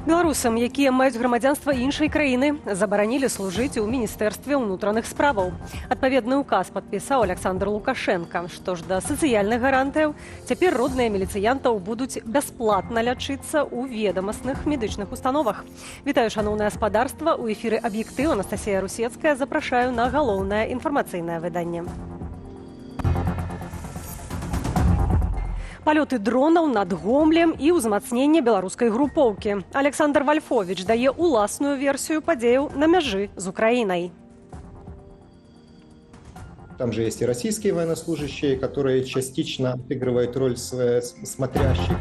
Беларусам, якія маюць грамадзянства іншай краіны, забаранілі служыць у міністэрстве ўнутраных справаў. Адпаведны ўказ падпісаў Александр Лукашенко. Што ж да сацыяльных гарантыяў, цяпер родныя міліцыянтаў будуць бясплатна лячыцца ў ведамасных медычных установах. Вітаю, шаноўнае гаспадарства, у эфіры «Аб'ектыў» Анастасія Русецкая запрашаю на галоўнае інфармацыйнае выданне. Палёты дронаў над Гомлем і ўзмацненне беларускай групоўкі. Александр Вальфович дае уласную версію падзеяў на мяжы з Украінай. Там же есть и российские военнослужащие, которые частично отыгрывают роль смотрящих.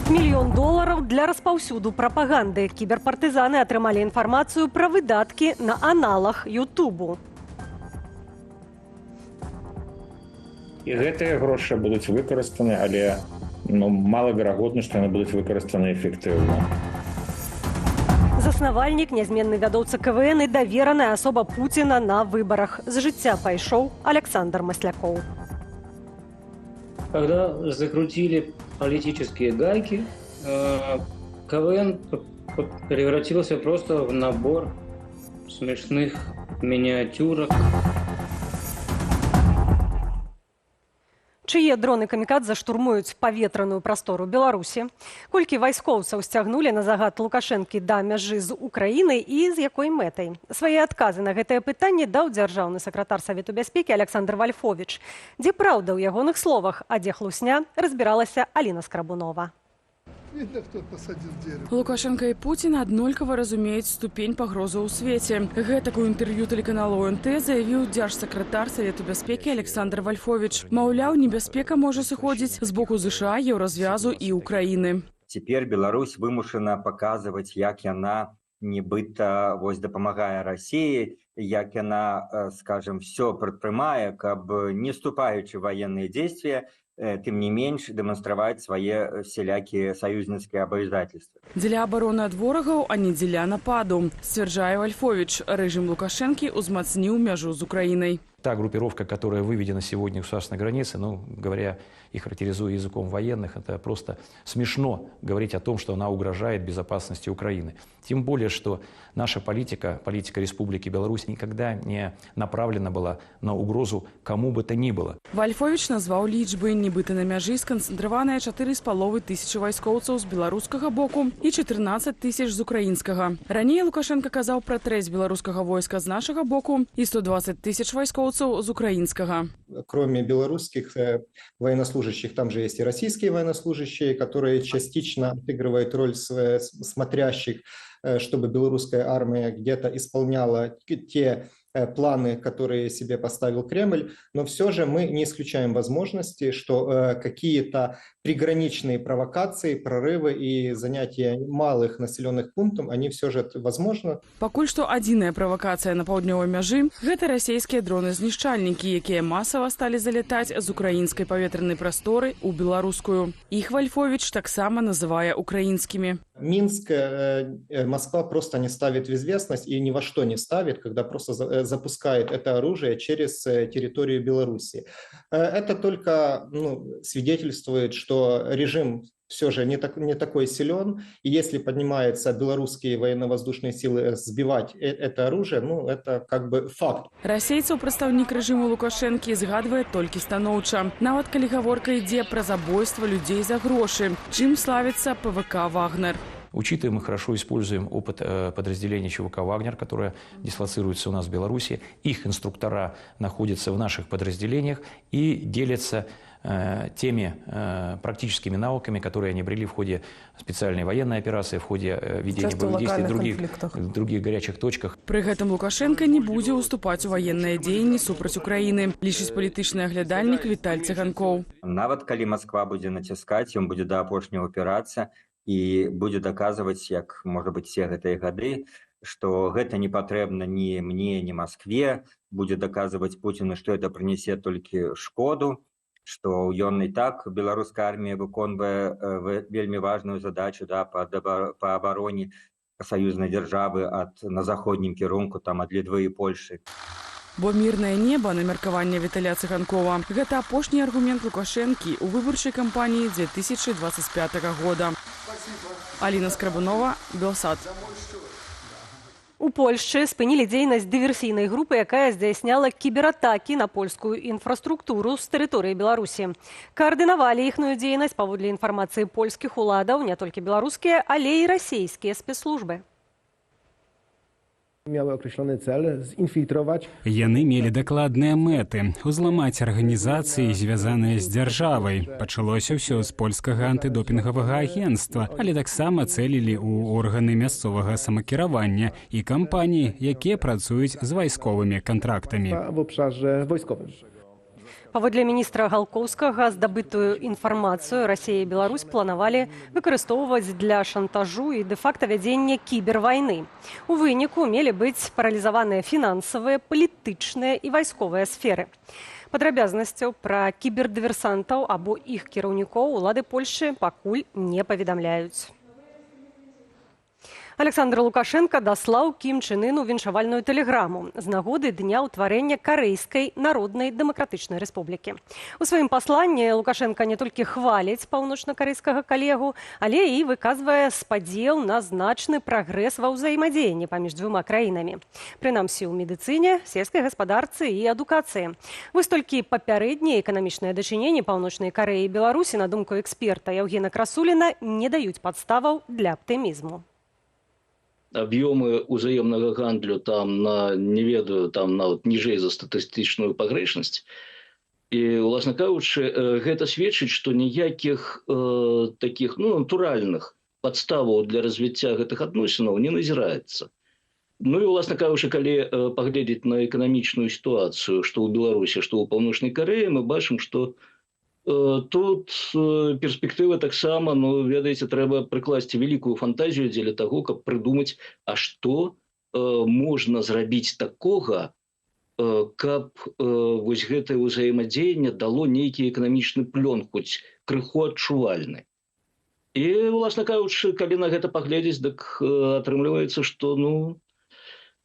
$1 мільён для распаўсюду прапаганды. Кіберпартызаны атрымалі інфармацыю пра выдаткі на аналах Ютубу. І гэтыя грошы будуць выкарыстаны, але малаверагодна, што яны будуць выкарыстаны эфектыўна. Заснавальнік, нязменны вядоўца КВН і давераная асоба Пуціна на выбарах. З жыцця пайшоў Александр Маслякоў. Когда закрутили политические гайки, КВН превратился просто в набор смешных миниатюрок. Чые дроны камікадзе штурмуюць паветраную прастору Беларусі? Колькі вайскоўцаў сцягнулі на загад Лукашэнкі да мяжы з Украінай і з якой мэтай? Свае адказы на гэтае пытанне даў дзяржаўны сакратар Савету бяспекі Александр Вальфович. Дзе праўда ў ягоных словах, а дзе хлусня, разбіралася Аліна Скрабунова. Лукашенко і Путін аднолькава разумеюць ступень пагрозы ў свеце. Гэтакую інтэрв'ю тэлеканалу ОНТ заявіў дзяржсакратар Савету бяспекі Александр Вальфович. Маўляў, небяспека можа сыходзіць з боку ЗША, Еўразвязу і Украіны. Цяпер Беларусь вымушана паказваць, як яна нібыта дапамагае Расіі, як яна, скажем, все прадпрымае, каб не вступаючы в военные действия, тым не менш дэманстраваць свае всялякія саюзніцкія абавязательствы. Дзеля абароны ад ворагаў, а не дзеля нападу, сцвярджае Вальфович. Рэжым Лукашэнкі ўзмацніў мяжу з Украінай. Та группировка, которая выведена сегодня к государственной границе, говоря и характеризуя языком военных, это просто смешно говорить о том, что она угрожает безопасности Украины. Тем более, что наша политика Республики Беларусь никогда не направлена была на угрозу кому бы то ни было. Вальфович назваў лічбы. Нібыта на мяжы сканцэнтраваныя 4,5 тысячы вайскоўцаў з беларускага боку і 14 тысяч з украінскага. Раней Лукашенко казаў пра трэць беларускага войска з нашага боку і 120 тысяч вайскоўцаў з украінскага. Кроме белорусских военнослужащих, там же есть и российские военнослужащие, которые частично отыгрывают роль смотрящих, чтобы белорусская армия где-то исполняла те планы, которые себе поставил Кремль, но все же мы не исключаем возможности, что какие-то приграничные провокации, прорывы и занятия малых населенных пунктов, они все же возможны. Пакуль што адзіная правакацыя на паўднёвай мяжы – гэта расійскія дроны-знішчальнікі, якія масава сталі залятаць з украінскай паветранай прасторы ў беларускую. Іх Вальфович таксама называе украінскімі. Минск, Москва просто не ставит в известность и ни во что не ставит, когда просто запускает это оружие через территорию Беларуси. Это только свидетельствует, что режим все же не такой силен, и если поднимаются белорусские военно-воздушные силы сбивать это оружие, это как бы факт. Расейцаў прадстаўнік рэжыму Лукашэнкі згадвае толькі станоўча. Нават калі гаворка ідзе пра забойства людзей за грошы, чым славіцца ПВК «Вагнер». Учитываем и хорошо используем опыт подразделений ЧВК «Вагнер», которое дислоцируется у нас в Беларуси. Их инструктора находятся в наших подразделениях и делятся теми практическими навыками, которые они обрели в ходе специальной военной операции, в ходе ведения боевых действий в других горячих точках. Пры гэтым Лукашенко не будзе уступаць у военные дзеянні супраць Украины, лічыць палітычны аглядальнік Віталь Цыганкоў. Нават калі Москва будзе націскаць, ён будзе да апошняга упірацца і будзе даказваць, як, можа быць, все гэтыя гады, што гэта не патрэбна ні мне, ні Москве, будзе даказваць Пуціну, што это прынесе толькі шкоду, што ён і так, беларуская армія выконвае вельмі важную задачу па абароне саюзнай дзяржавы на заходнім кірунку, ад Літвы і Польшы. Бо мирное небо, на меркаванне Віталя Цыганкова, гэта апошні аргумент Лукашэнкі ў выбарчай кампаніі 2025 года. Спасибо. Аліна Скрабунова, Белсат. У Польшчы спынілі дзейнасць дыверсійнай групы, якая здзяйсняла кібератакі на польскую інфраструктуру з тэрыторыі Беларусі. Каардынавалі іхную дзейнасць, паводле інфармацыі польскіх уладаў, не толькі беларускія, але і расійскія спецслужбы. Miały określony cel zinfiltrować. Яны мелі дакладныя мэты – узламаць арганізацыі, звязаныя з дзяржавай. Пачалося ўсё з польскага антыдопінгавага агенцтва, але таксама цэлілі ў органы мясцовага самакіравання і кампаніі, якія працуюць з вайсковымі кантрактамі. W obszarze wojskowym. Паводле міністра Галкоўскага, здабытую інфармацыю Расія і Беларусь планавалі выкарыстоўваць для шантажу і дэ-факта вядзення кібервайны. У выніку мелі быць паралізаваныя фінансавыя, палітычныя і вайсковыя сферы. Падрабязнасцяў пра кібердыверсантаў або іх кіраўнікоў улады Польшчы пакуль не паведамляюць. Александр Лукашенко даслаў Кім Чен Ыну віншавальную тэлеграму з нагоды дня ўтварэння Карэйскай Народнай Дэмакратычнай Рэспублікі. У сваім пасланні Лукашенко не толькі хваліць паўночна-карэйскага калегу, але і выказвае спадзеў на значны прагрэс ва ўзаемадзеянні паміж дзвюма краінамі. Прынамсі ў медыцыне, сельскай гаспадарцы і адукацыі. Вось толькі папярэднія эканамічныя дачыненні Паўночнай Карэі і Беларусі, на думку эксперта Яўгена Красуліна, не даюць падставаў для аптымізму. Объемы узаемного гандлю там на, не ведаю, там на ніжэй за статыстычную пагрэшнасць. І, уласна кажучы, гэта сведчыць, што ніякіх такіх натуральных падставаў для развіцця гэтых адносінаў не назіраецца. Ну і, уласна кажучы, калі паглядзець на эканамічную сітуацыю, што ў Беларусі, што ў Паўночнай Карэі, мы бачым, што тут перспектыва таксама, ведаеце, трэба прыкласці вялікую фантазію дзеля таго, каб прыдумаць, а што можна зрабіць такога, каб вось гэтае ўзаемадзеянне дало нейкі эканамічны плён, хоць крыху адчувальны. І, уласна кажучы, калі на гэта паглядзець, дык атрымліваецца, што,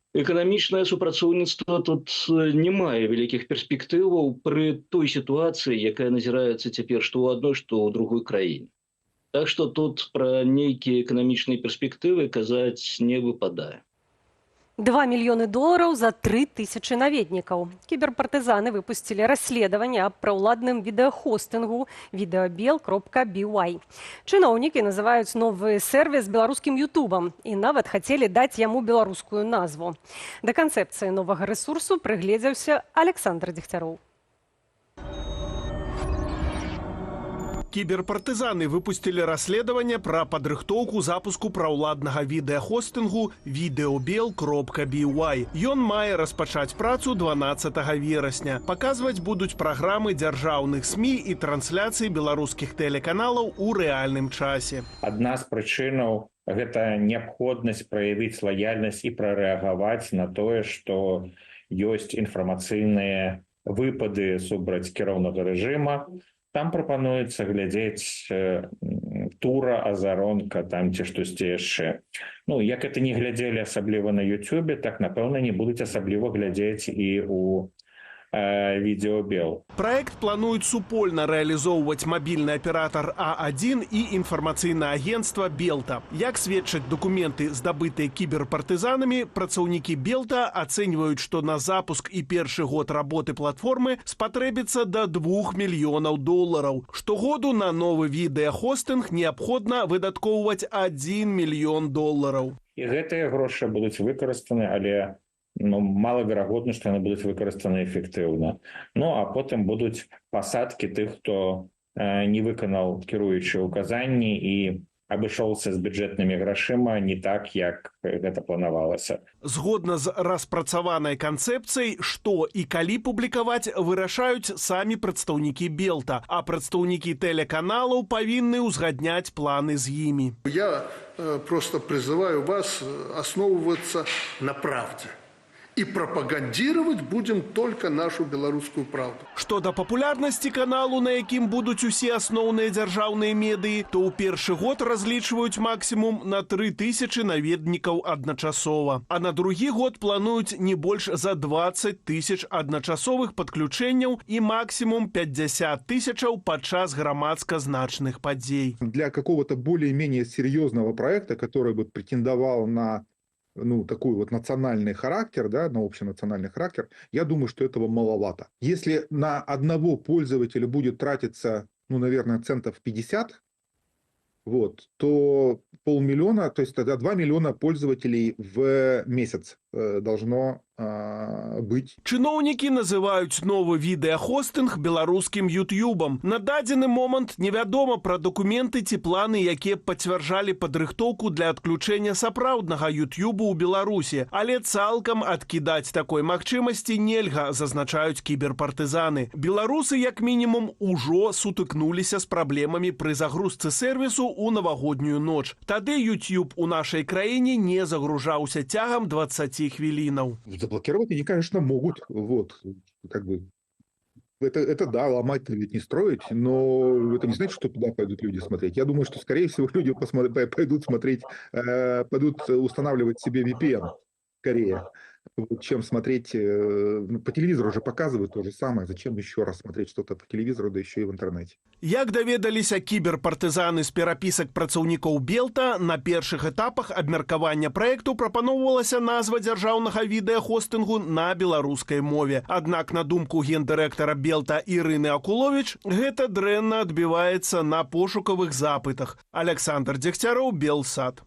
эканамічнае супрацоўніцтва тут не мае вялікіх перспектываў пры той сітуацыі, якая назіраецца цяпер што ў адной, што ў другой краіне. Так што тут пра нейкія эканамічныя перспектывы казаць не выпадае. $2 мільёны за 3000 наведнікаў. Кіберпартызаны выпусцілі расследаванне аб праўладным відэахостынгу videobel.by. Чыноўнікі называюць новы сервіс беларускім ютубам і нават хацелі даць яму беларускую назву. Да канцэпцыі новага рэсурсу прыгледзеўся Александр Дегтяроў. Кіберпартызаны выпусцілі расследаванне пра падрыхтоўку запуску праўладнага відэахостынгу videobel.by. Ён мае распачаць працу 12 верасня. Паказваць будуць праграмы дзяржаўных СМІ і трансляцыі беларускіх тэлеканалаў у рэальным часе. Адна з прычынаў – гэта неабходнасць праявіць лаяльнасць і прарэагаваць на тое, што ёсць інфармацыйныя выпады супраць кіроўнага рэжыма. Там прапануецца глядзець тура, азаронка, там ці штосьці яшчэ. Як это не глядзелі асабліва на Ютубе, так, напэўна, не будуць асабліва глядзець і ў Videobel. Праект плануюць супольна рэалізоўваць мабільны аператар А1 і інфармацыйнае агенцтва Белта. Як сведчаць дакументы, здабытыя кіберпартызанамі, працаўнікі Белта ацэньваюць, што на запуск і першы год работы платформы спатрэбіцца да $2 мільёнаў. Штогоду на новы відэахостынг неабходна выдаткоўваць $1 мільён. І гэтыя грошы будуць выкарыстаны, але малаверагодна, што яны будуць выкарыстаны эфектыўна. А потым будуць пасадкі тых, хто не выканаў кіруючыя ўказанні і абышоўся з бюджэтнымі грашыма не так, як гэта планавалася. Згодна з распрацаванай канцэпцыяй, што і калі публікаваць, вырашаюць самі прадстаўнікі Белта, а прадстаўнікі тэлеканалаў павінны ўзгадняць планы з імі. Я просто призываю вас основываться на правде. И пропагандировать будем только нашу белорусскую правду. Што да папулярнасці каналу, на якім будуць усе асноўныя дзяржаўныя медыі, то ў першы год разлічваюць максімум на 3000 наведнікаў адначасова. А на другі год плануюць не больш за 20 000 адначасовых падключэнняў і максімум 50 000 падчас грамадска значных падзей. Для какого-то более-менее серьезного проекта, который бы претендовал на такой вот национальный характер, да, на общенациональный характер, я думаю, что этого маловато. Если на одного пользователя будет тратиться, наверное, центов 50, то 500 000, то есть тогда 2 миллиона пользователей в месяц должно быть. Чыноўнікі называюць новы відэахостынг беларускім ютубам. На дадзены момант невядома пра дакументы ці планы, якія пацвярджалі падрыхтоўку для адключэння сапраўднага ютубу ў Беларусі. Але цалкам адкідаць такой магчымасці нельга, зазначаюць кіберпартызаны. Беларусы, як мінімум, ужо сутыкнуліся з праблемамі пры загрузцы сервісу ў навагоднюю ноч. Тады YouTube у нашай краіне не загружаўся цягам 20 хвілінаў. Заблокировать они, конечно, могут. Это да, ломать-то ведь не строить, но это не значит, что туда пойдут люди смотреть. Я думаю, что, скорее всего, люди пойдут смотреть, пойдут устанавливать себе VPN скорее, чем смотреть. По телевизору уже показывают то же самое. Зачем еще раз смотреть что-то по телевизору, да еще и в интернете? Як даведаліся кіберпартызаны з перапісак працаўнікоў Белта, на першых этапах абмеркавання праекту прапаноўвалася назва дзяржаўнага відэахостынгу на беларускай мове. Аднак, на думку гендырэктара Белта Ірыны Акуловіч, гэта дрэнна адбіваецца на пошукавых запытах. Александр Дзегцяроў, Белсат.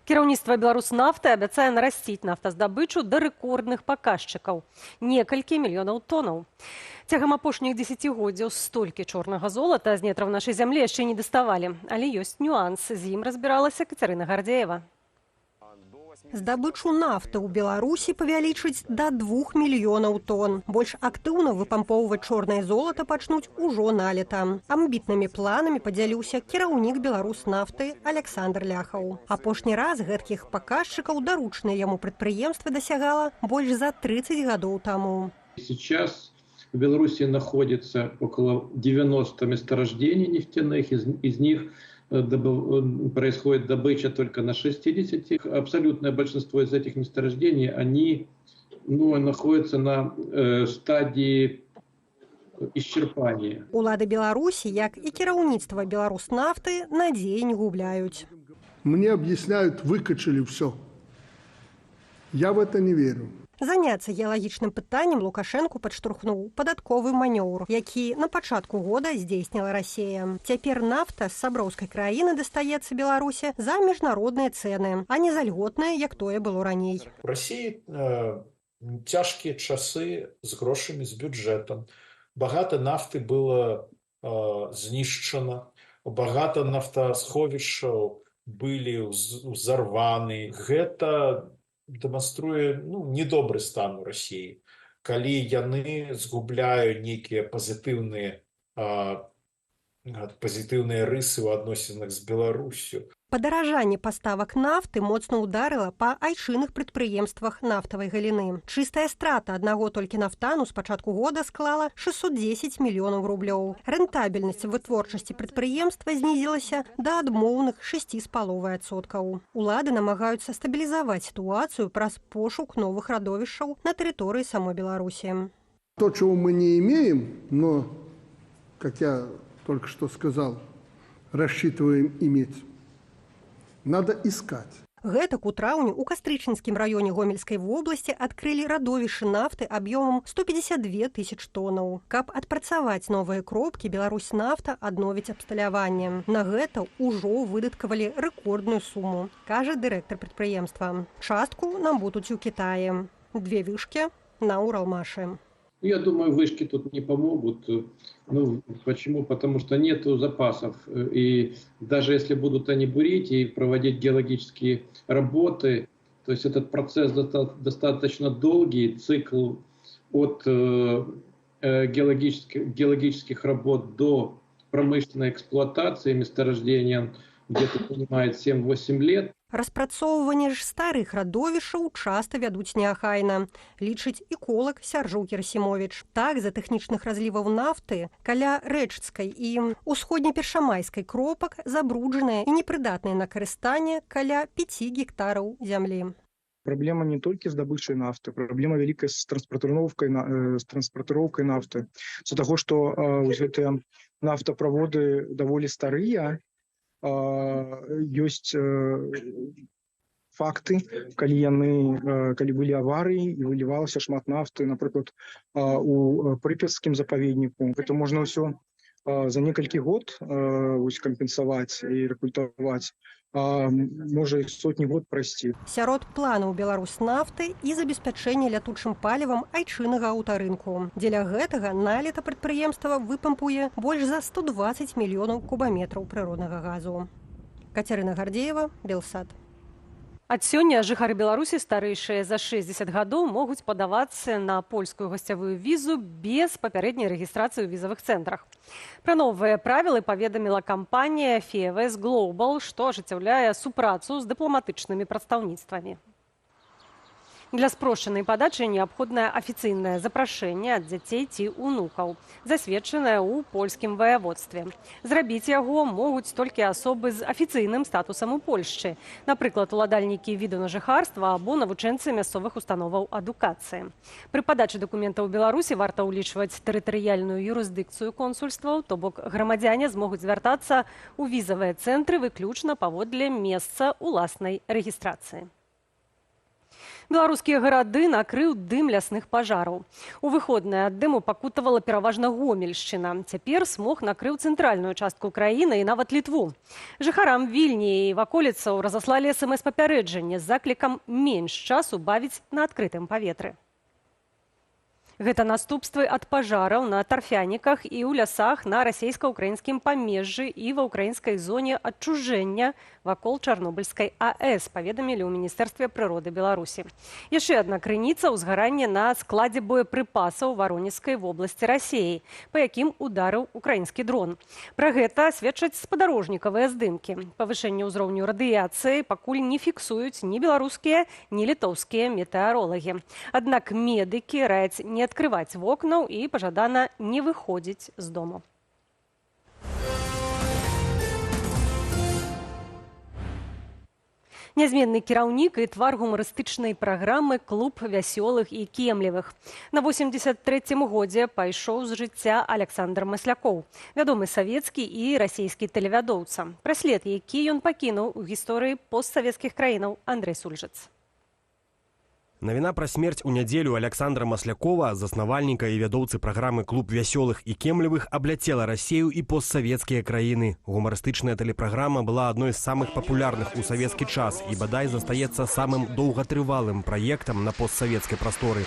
Кіраўніцтва Беларуснафты абяцае нарасціць нафтаздабычу да рэкордных паказчыкаў – некалькі мільёнаў тонаў. Цягам апошніх дзесяцігоддзяў столькі чорнага золата з нетраў нашай зямлі яшчэ не даставалі. Але ёсць нюанс, з ім разбіралася Кацярына Гардзеева. Здабычу нафты ў Беларусі павялічыць да 2 мільёнаў тонн. Больш актыўна выпампоўваць чорнае золата пачнуць ужо налета. Амбітнымі планамі падзяліўся кіраўнік Беларуснафты Александр Ляхаў. Апошні раз гэткіх паказчыкаў даручнае яму прадпрыемства дасягала больш за 30 гадоў таму. Сейчас в Беларуси находится около 90 месторождений нефтяных, из них происходит добыча только на 60. Абсолютное большинство из этих месторождений, они находятся на стадии исчерпания. Улады Беларусі, як і кіраўніцтва Беларуснафты, надзеі не губляюць. Мне объясняют, выкачали все. Я в это не верю. Заняцца геалагічным пытаннем Лукашэнку падштурхнуў падатковы манёўр, які на пачатку года здзейсніла Расія. Цяпер нафта з сяброўскай краіны дастаецца Беларусі за міжнародныя цэны, а не за льготныя, як тое было раней. У Расіі цяжкія часы з грошамі, з бюджэтам. Багата нафты было знішчана, багата нафтасховішчаў былі ўзарваны. Гэта дэманструе недобры стан у Расіі. Калі яны згубляюць нейкія пазітыўныя рысы ў адносінах з Беларусю. Падаражанне паставак нафты моцна ударыла па айчынных прадпрыемствах нафтавай галіны. Чыстая страта аднаго толькі нафтану з пачатку года склала 610 мільёнаў рублёў. Рэнтабельнасць вытворчасці прадпрыемства знізілася да адмоўных 6,5%. Улады намагаюцца стабілізаваць сітуацыю праз пошук новых радовішчаў на тэрыторыі самой Беларусі. То, чего мы не имеем, но, как я только что сказал, рассчитываем иметь. Надо искать. Гэтак у траўні ў Кастрычынскім раёне Гомельскай вобласці адкрылі радовішчы нафты аб'ёмам 152 тысяч тонаў. Каб адпрацаваць новыя кропкі, Беларуснафта адновіць абсталяванне. На гэта ўжо выдаткавалі рэкордную суму, кажа дырэктар прадпрыемства. Частку набудуць у Кітаі. 2 вышкі на Уралмашы. Я думаю, вышки тут не помогут. Почему? Потому что нет запасов. И даже если будут они бурить и проводить геологические работы, то есть этот процесс достаточно долгий, цикл от геологических работ до промышленной эксплуатации месторождения где-то занимает 7-8 лет. Распрацоўванне ж старых радовішаў часта вядуць неахайна, лічыць эколог Сяржоў Керасімовіч. Так, за тэхнічных разліваў нафты каля Рэчыцкай і ўсходне-першамайскай кропак забруджаныя і непрыдатныя на карыстанне каля 5 гектараў зямлі. Праблема не толькі з добычай нафты, праблема вялікая з транспартыроўкай нафты. З-за таго, што гэтыя нафтаправоды даволі старыя, ёсць факты, калі былі аварыі і вылівалася шмат нафты, напрыклад, у прыпяцкім запаведніку. Гэта можна ўсё за некалькі год кампенсаваць і рэкультаваць, можа і сотні год прайсці. Сярод планаў Беларуснафты і забеспячэнне лятучым палівам айчыннага аўтарынку. Дзеля гэтага налета прадпрыемства выпампуе больш за 120 мільёнаў кубаметраў прыроднага газу. Кацярына Гардзеева, Белсат. Ад сёння жыхары Беларусі старэйшыя за 60 гадоў могуць падавацца на польскую гасцявую візу без папярэдняй рэгістрацыі ў візавых цэнтрах. Пра новыя правілы паведаміла кампанія FEVS Global, што ажыццяўляе супрацу з дыпламатычнымі прадстаўніцтвамі. Для спрошчанай падачы неабходнае афіцыйнае запрашэнне ад дзяцей ці унукаў, засведчанае ў польскім ваяводстве. Зрабіць яго могуць толькі асобы з афіцыйным статусам у Польшчы, напрыклад, уладальнікі віду на жыхарства або навучэнцы мясцовых установаў адукацыі. Пры падачы дакументаў у Беларусі варта ўлічваць тэрытарыяльную юрысдыкцыю консульстваў, то бок грамадзяне змогуць звяртацца ў візавыя цэнтры выключна паводле месца ўласнай рэгістрацыі. Беларускія гарады накрыў дым лясных пажараў. У выходныя ад дыму пакутавала пераважна Гомельшчына. Цяпер смог накрыў цэнтральную частку краіны і нават Літву. Жыхарам Вільні і ваколіцаў разаслалі СМС-папярэджанне з заклікам менш часу бавіць на адкрытым паветры. Гэта наступствы ад пажараў на тарфяніках і ў лясах на расійска-украінскім памежжы і ва ўкраінскай зоне адчужэння вакол Чарнобыльскай АЭС, паведамілі ў Міністэрстве прыроды Беларусі. Яшчэ адна крыніца ўзгарання на складзе боепрыпасаў Варонежскай вобласці Расіі, па якім ударыў украінскі дрон. Пра гэта сведчаць спадарожнікавыя здымкі. Павышэнне ўзроўню радыяцыі пакуль не фіксуюць ні беларускія, ні літоўскія метэаролагі. Аднак медыкі раяць не открывать вокнаў і пажадана не выходзіць з дому. Нязменны кіраўнік і твар гумарыстычнай праграмы «Клуб вясёлых і кемлівых». На 83-м годзе пайшоў з жыцця Александр Маслякоў, вядомы савецкі і расійскі тэлевядоўца. Пра след, які ён пакінуў у гісторыі постсавецкіх краінаў, Андрэй Сульжыц. Навіна пра смерць у нядзелю Александра Маслякова, заснавальніка і вядоўцы праграмы «Клуб вясёлых і кемлівых», абляцела Расею і постсавецкія краіны. Гумарыстычная тэлепраграма была адной з самых папулярных у савецкі час і бадай застаецца самым доўгатрывалым праектам на постсавецкай прасторы.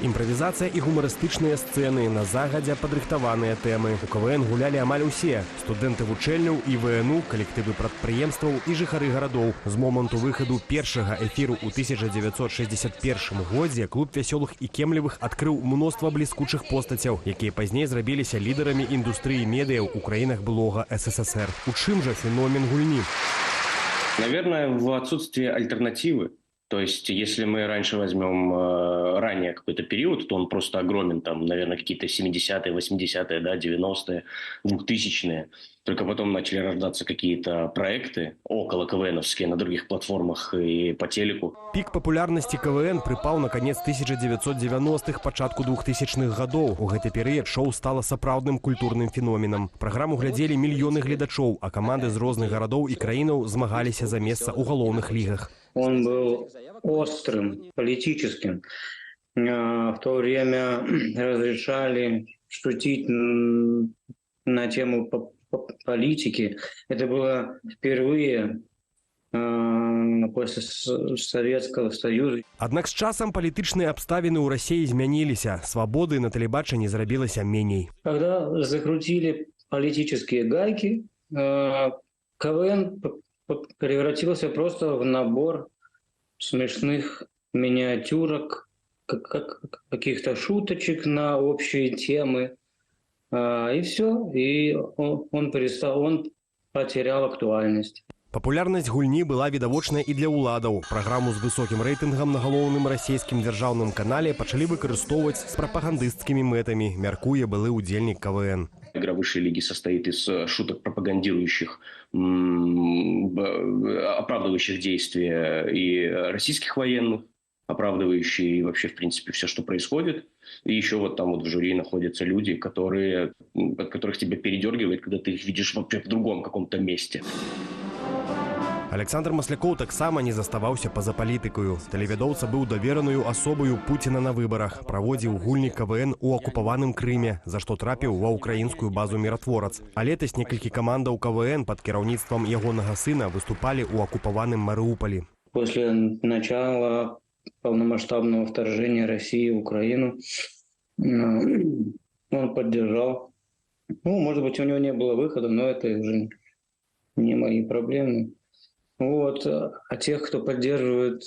Імправізацыя і гумарыстычныя сцэны, на загадзя падрыхтаваныя тэмы. У КВН гулялі амаль усе – студэнты вучэльняў і ВНУ, калектывы прадпрыемстваў і жыхары гарадоў. З моманту выхаду першага эфіру ў 1961 годзе клуб вясёлых і кемлівых адкрыў мноства бліскучых постацяў, якія пазней зрабіліся лідарамі індустрыі медыяў у краінах былога СССР. У чым жа феномен гульні? Наверное, в отсутствии альтернативы. То есть, если мы раньше возьмем ранее какой-то период, то он просто огромен, там, наверное, какие-то 70-е, 80-е, да, 90-е, 2000-е. Только потом начали рождаться какие-то проекты около КВНовские на других платформах и по телеку. Пік папулярнасці КВН прыпаў на канец 1990-х, пачатку 2000-х гадоў. У гэты перыяд шоу стала сапраўдным культурным феноменам. Праграму глядзелі мільёны гледачоў, а каманды з розных гарадоў і краінаў змагаліся за месца ў галоўных лігах. Он был острым, политическим. В то время разрешали шутить на тему политики. Это было впервые после Советского Союза. Аднак з часам палітычныя абставіны ў Расіі змяніліся. Свабоды на тэлебачанні зрабілася меней. Когда закрутили политические гайки, КВН превратился просто в набор смешных миниатюрок, каких-то шуточек на общие темы. И все. И он потерял актуальность. Папулярнасць гульні была відавочная і для ўладаў. Праграму з высокім рэйтынгам на галоўным расійскім дзяржаўным канале пачалі выкарыстоўваць з прапагандысцкімі мэтамі, мяркуе былы ўдзельнік КВН. Игра высшей лиги состоит из шуток, пропагандирующих, оправдывающих действия и российских военных, оправдывающие вообще, в принципе, все, что происходит. И еще вот там вот в жюри находятся люди, от которых тебя передергивает, когда ты их видишь вообще в другом каком-то месте. Александр Маслякоў таксама не заставаўся па-за палітыкаю. Тэлевядоўца быў даверанаю асобаю Пуціна на выбарах, праводзіў гульні КВН у акупаваным Крыме, за што трапіў ва ўкраінскую базу «Міратворац». А летась некалькі камандаў КВН пад кіраўніцтвам ягонага сына выступалі ў акупаваным Марыуполі. После начала полномасштабного вторжения России в Украину он поддержал. Ну, может быть, у него не было выхода, но это уже не мои проблемы. Вот. А тех, кто поддерживает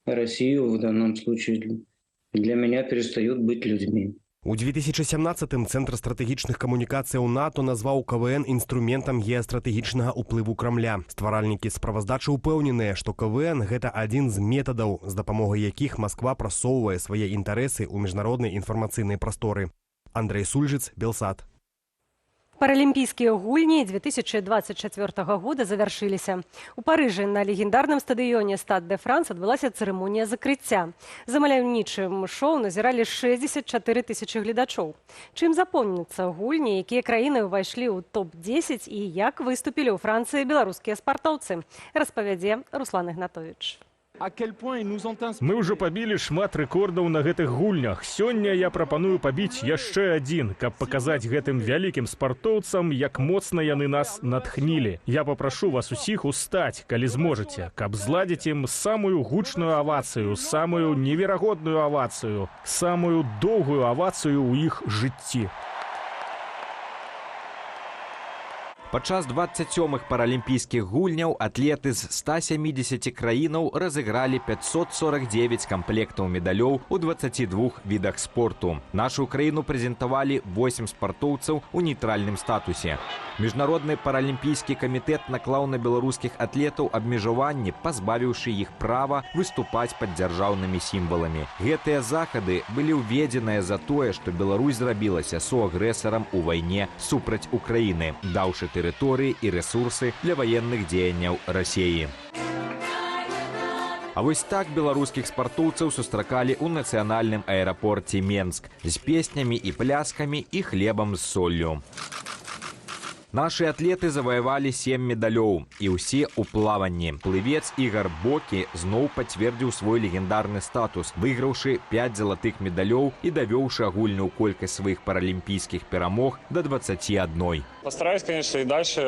Россию в данном случае, для меня перестают быть людьми. У 2017-м Центр стратэгічных камунікацыяў НАТО назваў КВН інструментам геастратэгічнага ўплыву Крамля. Стваральнікі справаздачы ўпэўненыя, што КВН – гэта адзін з метадаў, з дапамогай якіх Масква прасоўвае свае інтарэсы ў міжнароднай інфармацыйнай прасторы. Андрей Сульжыц, Белсат. Паралімпійскія гульні 2024 года завяршыліся. У Парыжы на легендарным стадыёне Стад де Франс адбылася цырымонія закрыцця. За маляўнічым шоу назіралі 64 тысячы гледачоў. Чым запомняцца гульні, якія краіны ўвайшлі ў топ-10 і як выступілі ў Францыі беларускія спартоўцы, распавядзе Руслан Ігнатович. Мы ўжо пабілі шмат рэкордаў на гэтых гульнях. Сёння я прапаную пабіць яшчэ адзін, каб паказаць гэтым вялікім спартоўцам, як моцна яны нас натхнілі. Я папрашу вас усіх устаць, калі зможаце, каб зладзіць ім самую гучную авацыю, самую неверагодную авацыю, самую доўгую авацыю ў іх жыцці. Падчас 27-х паралімпійскіх гульняў атлеты з 170 краінаў разыгралі 549 камплектаў медалёў у 22 відах спорту. Нашу краіну прэзентавалі 8 спартоўцаў у нейтральным статусе. Міжнародны паралімпійскі камітэт наклаў на беларускіх атлетаў абмежаванні, пазбавіўшы іх права выступаць пад дзяржаўнымі сімваламі. Гэтыя захады былі ўведзеныя за тое, што Беларусь зрабілася суагрэсарам у вайне супраць Украіны, даўшы тэрыторыі і рэсурсы для ваенных дзеянняў Расіі. А вось так беларускіх спартоўцаў сустракалі ў нацыянальным аэрапорце Менск з песнямі і пляскамі і хлебам з соллю. Нашы атлеты заваявалі 7 медалёў, і ўсе ў плаванні. Плывец Ігар Бокі зноў пацвердзіў свой легендарны статус, выйграўшы 5 залатых медалёў і давёўшы агульную колькасць сваіх паралімпійскіх перамог до 21. Постараюсь, конечно, и дальше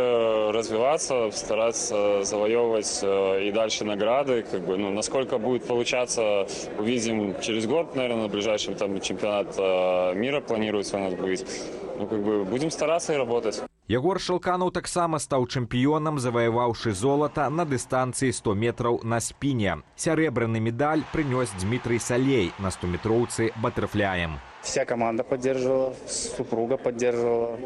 развиваться, стараться завоевывать и дальше награды. Насколько будет получаться, увидим через год, наверное, на ближайшем чемпионат мира планируется у нас быть. Будем стараться и работать. Ягор Шалканаў таксама стаў чэмпіёнам, заваяваўшы золата на дыстанцыі 100 метраў на спіне. Сярэбраны медаль прынёс Дмітрый Салей на 100-метроўцы батэрфляем. Вся команда поддерживала, супруга поддерживала.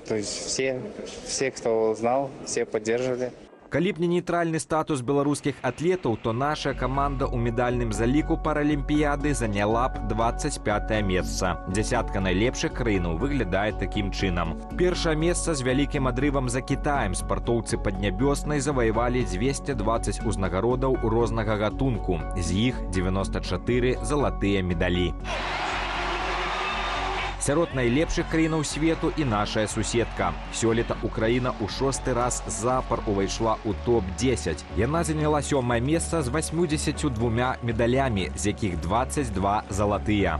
То есть все, кто знал, все поддерживали. Калі б не нейтральны статус беларускіх атлетаў, то наша каманда ў медальным заліку паралімпіяды заняла б 25-е месца. Дзясятка найлепшых краінаў выглядае такім чынам. Першае месца з вялікім адрывам за Кітаем спартоўцы паднябёснай заваявалі 220 узнагародаў рознага гатунку. З іх 94 залатыя медалі. Сярод найлепшых краінаў свету і нашая суседка. Сёлета Украіна ў 6-й раз запар увайшла ў топ-10. Яна заняла 7-е месца з 82 медалямі, з якіх 22 залатыя.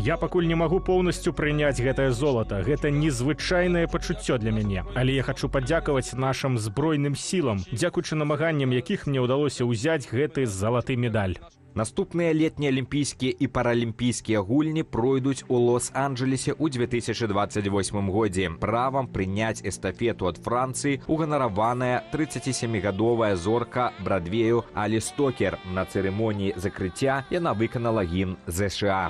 Я пакуль не магу поўнасцю прыняць гэтае золата. Гэта незвычайнае пачуццё для мяне. Але я хачу падзякаваць нашым збройным сілам, дзякуючы намаганням якіх мне ўдалося ўзяць гэты залаты медаль. Наступныя летнія алімпійскія і паралімпійскія гульні пройдуць у Лос-Анджелесе ў 2028 годзе. Правам прыняць эстафету ад Францыі уганараваная 37-гадовая зорка Брадвею Алі Стокер. На цырымоніі закрыцця яна выканала гімн ЗША.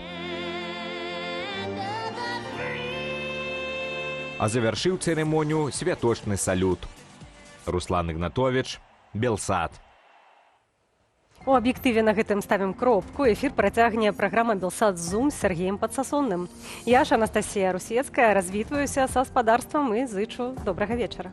А завяршыў цырымонію святочны салют. Руслан Ігнатович, Белсат. У аб'ектыве на гэтым ставім кропку. Эфір працягне праграма «Белсат Зум» з Сергеем Падсасонным. Я ж Анастасія Русецкая, развітваюся са спадарствам і зычу добрага вечара.